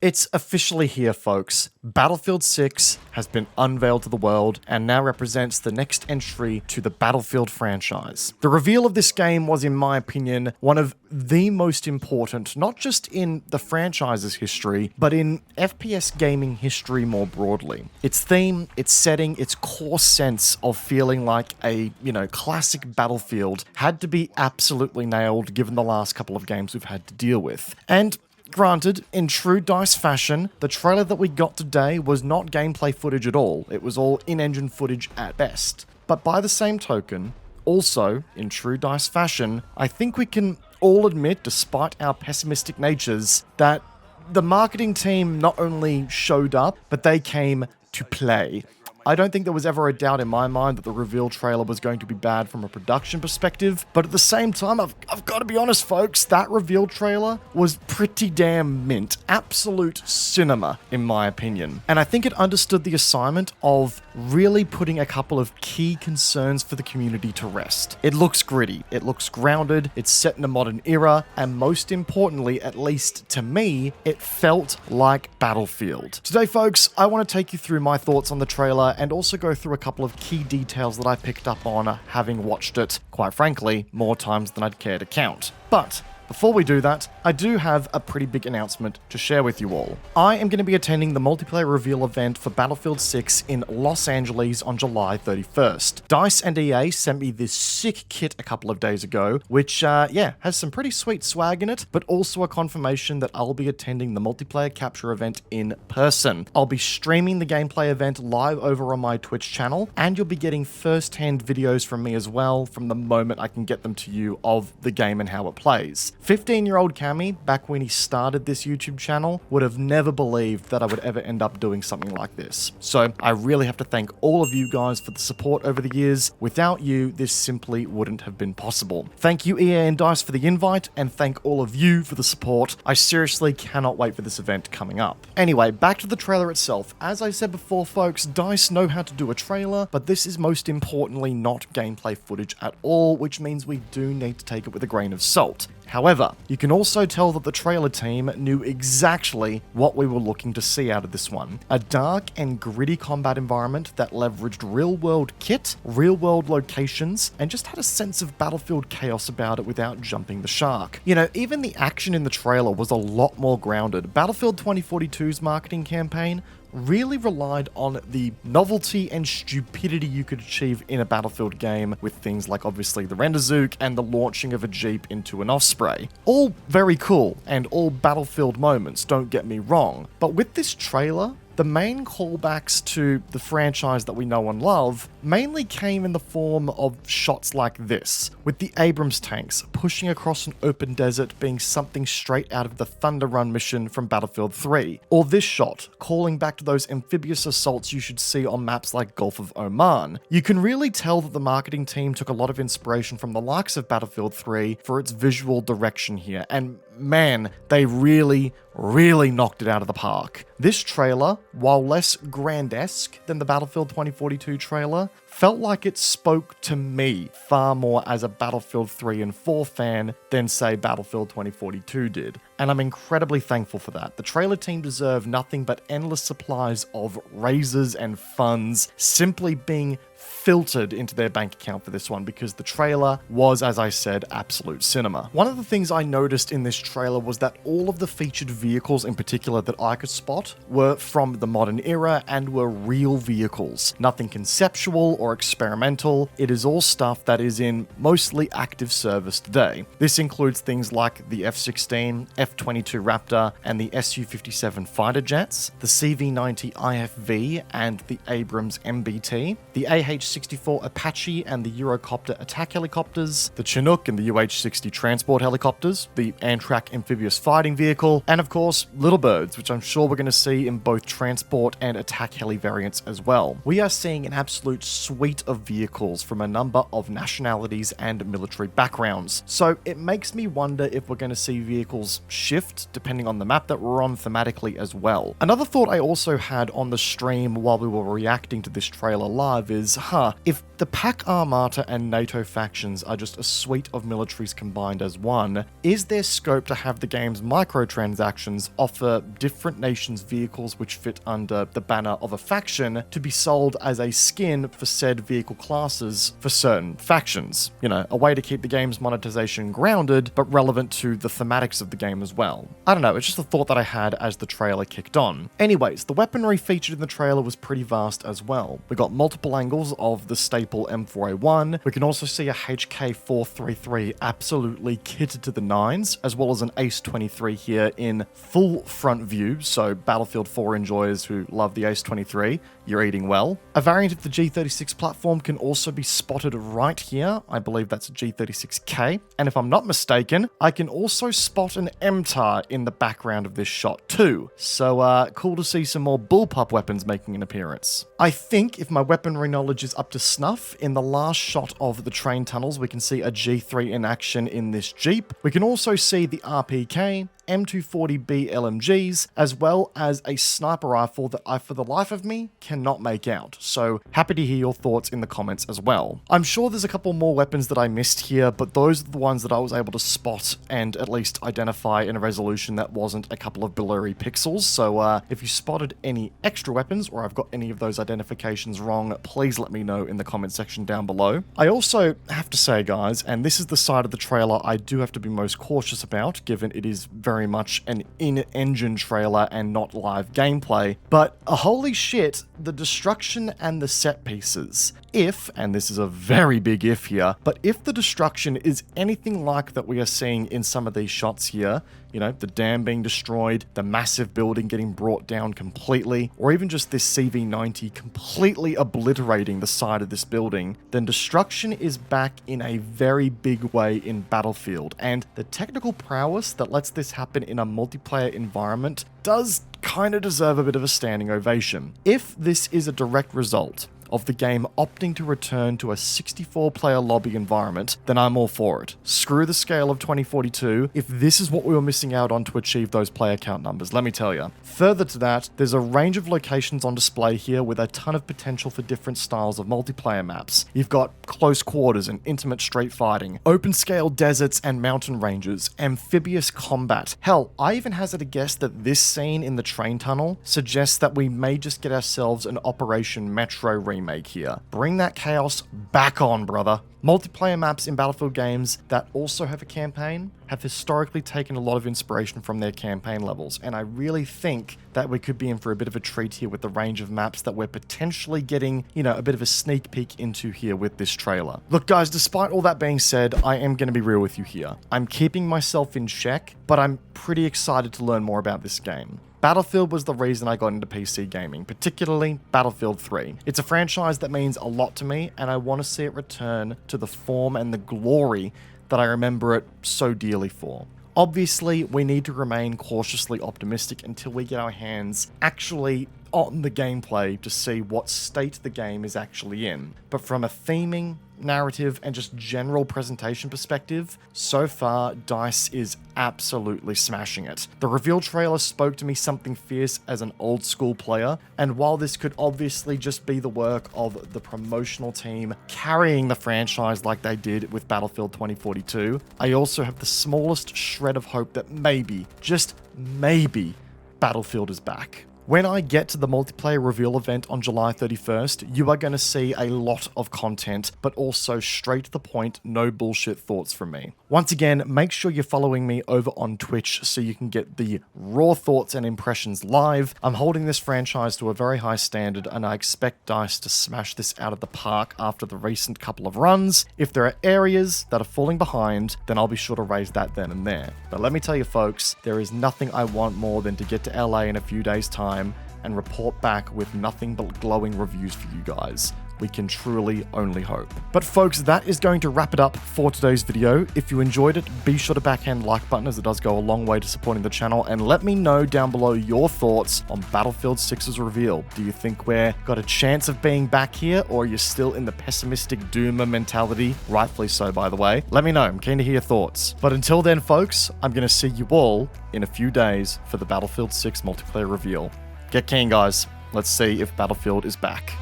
It's officially here, folks. Battlefield 6 has been unveiled to the world and now represents the next entry to the Battlefield franchise. The reveal of this game was, in my opinion, one of the most important, not just in the franchise's history, but in FPS gaming history more broadly. Its theme, its setting, its core sense of feeling like a, classic Battlefield had to be absolutely nailed given the last couple of games we've had to deal with. And granted, in true DICE fashion, the trailer that we got today was not gameplay footage at all. It was all in-engine footage at best. But by the same token, also, in true DICE fashion, I think we can all admit, despite our pessimistic natures, that the marketing team not only showed up, but they came to play. I don't think there was ever a doubt in my mind that the reveal trailer was going to be bad from a production perspective, but at the same time, I've got to be honest, folks, that reveal trailer was pretty damn mint. Absolute cinema, in my opinion. And I think it understood the assignment of really putting a couple of key concerns for the community to rest. It looks gritty, it looks grounded, it's set in a modern era, and most importantly, at least to me, it felt like Battlefield. Today, folks, I want to take you through my thoughts on the trailer and also go through a couple of key details that I picked up on having watched it, quite frankly, more times than I'd care to count. But before we do that, I do have a pretty big announcement to share with you all. I am going to be attending the multiplayer reveal event for Battlefield 6 in Los Angeles on July 31st. DICE and EA sent me this sick kit a couple of days ago, which, has some pretty sweet swag in it, but also a confirmation that I'll be attending the multiplayer capture event in person. I'll be streaming the gameplay event live over on my Twitch channel, and you'll be getting first-hand videos from me as well from the moment I can get them to you of the game and how it plays. 15-year-old Cammy, back when he started this YouTube channel, would have never believed that I would ever end up doing something like this. So I really have to thank all of you guys for the support over the years. Without you, this simply wouldn't have been possible. Thank you, EA and DICE, for the invite, and thank all of you for the support. I seriously cannot wait for this event coming up. Anyway, back to the trailer itself. As I said before, folks, DICE know how to do a trailer, but this is most importantly not gameplay footage at all, which means we do need to take it with a grain of salt. However, you can also tell that the trailer team knew exactly what we were looking to see out of this one. A dark and gritty combat environment that leveraged real-world kit, real-world locations, and just had a sense of Battlefield chaos about it without jumping the shark. Even the action in the trailer was a lot more grounded. Battlefield 2042's marketing campaign really relied on the novelty and stupidity you could achieve in a Battlefield game with things like obviously the Renderzook and the launching of a Jeep into an Osprey. All very cool and all Battlefield moments, don't get me wrong, but with this trailer, the main callbacks to the franchise that we know and love mainly came in the form of shots like this, with the Abrams tanks pushing across an open desert being something straight out of the Thunder Run mission from Battlefield 3, or this shot calling back to those amphibious assaults you should see on maps like Gulf of Oman. You can really tell that the marketing team took a lot of inspiration from the likes of Battlefield 3 for its visual direction here, and man, they really knocked it out of the park. This trailer, while less grandesque than the Battlefield 2042 trailer, felt like it spoke to me far more as a Battlefield 3 and 4 fan than, say, Battlefield 2042 did. And I'm incredibly thankful for that. The trailer team deserve nothing but endless supplies of raises and funds simply being filtered into their bank account for this one, because the trailer was, as I said, absolute cinema. One of the things I noticed in this trailer was that all of the featured vehicles in particular that I could spot were from the modern era and were real vehicles. Nothing conceptual or experimental. It is all stuff that is in mostly active service today. This includes things like the F-16, F-22 Raptor, and the Su-57 fighter jets, the CV-90 IFV and the Abrams MBT, the AH-64 Apache and the Eurocopter attack helicopters, the Chinook and the UH-60 transport helicopters, the Amtrak amphibious fighting vehicle, and of course, Little Birds, which I'm sure we're going to see in both transport and attack heli variants as well. We are seeing an absolute suite of vehicles from a number of nationalities and military backgrounds. So it makes me wonder if we're going to see vehicles shift depending on the map that we're on thematically as well. Another thought I also had on the stream while we were reacting to this trailer live is, if the PAC Armata and NATO factions are just a suite of militaries combined as one, is there scope to have the game's microtransactions offer different nations' vehicles which fit under the banner of a faction to be sold as a skin for said vehicle classes for certain factions? You know, a way to keep the game's monetization grounded, but relevant to the thematics of the game as well. I don't know, it's just a thought that I had as the trailer kicked on. Anyways, the weaponry featured in the trailer was pretty vast as well. We got multiple angles of the staple M4A1. We can also see a HK433 absolutely kitted to the nines, as well as an Ace-23 here in full front view, so Battlefield 4 enjoyers who love the Ace-23, you're eating well. A variant of the G36 platform can also be spotted right here. I believe that's a G36K. And if I'm not mistaken, I can also spot an MTAR in the background of this shot too. So cool to see some more bullpup weapons making an appearance. I think if my weaponry knowledge is up to snuff, in the last shot of the train tunnels, we can see a G3 in action in this Jeep. We can also see the RPK, M240B LMGs, as well as a sniper rifle that I, for the life of me, cannot make out. So happy to hear your thoughts in the comments as well. I'm sure there's a couple more weapons that I missed here, but those are the ones that I was able to spot and at least identify in a resolution that wasn't a couple of blurry pixels. So if you spotted any extra weapons, or I've got any of those identifications wrong, please let me know in the comment section down below. I also have to say, guys, and this is the side of the trailer I do have to be most cautious about, given it is very much an in-engine trailer and not live gameplay, but holy shit, the destruction and the set pieces. If, and this is a very big if here, but if the destruction is anything like that we are seeing in some of these shots here, you know, the dam being destroyed, the massive building getting brought down completely, or even just this CV-90 completely obliterating the side of this building, then destruction is back in a very big way in Battlefield, and the technical prowess that lets this happen in a multiplayer environment does kind of deserve a bit of a standing ovation. If this is a direct result of the game opting to return to a 64-player lobby environment, then I'm all for it. Screw the scale of 2042 if this is what we were missing out on to achieve those player count numbers, let me tell you. Further to that, there's a range of locations on display here with a ton of potential for different styles of multiplayer maps. You've got close quarters and intimate street fighting, open-scale deserts and mountain ranges, amphibious combat. Hell, I even hazard a guess that this scene in the train tunnel suggests that we may just get ourselves an Operation Metro remake here. Bring that chaos back on, brother. Multiplayer maps in Battlefield games that also have a campaign have historically taken a lot of inspiration from their campaign levels, and I really think that we could be in for a bit of a treat here with the range of maps that we're potentially getting, you know, a bit of a sneak peek into here with this trailer. Look, guys, despite all that being said, I am going to be real with you here. I'm keeping myself in check, but I'm pretty excited to learn more about this game. Battlefield was the reason I got into PC gaming, particularly Battlefield 3. It's a franchise that means a lot to me, and I want to see it return to the form and the glory that I remember it so dearly for. Obviously, we need to remain cautiously optimistic until we get our hands actually on the gameplay to see what state the game is actually in. But from a theming, narrative, and just general presentation perspective, so far, DICE is absolutely smashing it. The reveal trailer spoke to me something fierce as an old school player, and while this could obviously just be the work of the promotional team carrying the franchise like they did with Battlefield 2042, I also have the smallest shred of hope that maybe, just maybe, Battlefield is back. When I get to the multiplayer reveal event on July 31st, you are going to see a lot of content, but also straight to the point, no bullshit thoughts from me. Once again, make sure you're following me over on Twitch so you can get the raw thoughts and impressions live. I'm holding this franchise to a very high standard, and I expect DICE to smash this out of the park after the recent couple of runs. If there are areas that are falling behind, then I'll be sure to raise that then and there. But let me tell you folks, there is nothing I want more than to get to LA in a few days' time and report back with nothing but glowing reviews for you guys. We can truly only hope. But folks, that is going to wrap it up for today's video. If you enjoyed it, be sure to backhand like button, as it does go a long way to supporting the channel, and let me know down below your thoughts on Battlefield 6's reveal. Do you think we're got a chance of being back here, or are you still in the pessimistic doomer mentality? Rightfully so, by the way. Let me know. I'm keen to hear your thoughts. But until then, folks, I'm going to see you all in a few days for the Battlefield 6 multiplayer reveal. Get keen, guys. Let's see if Battlefield is back.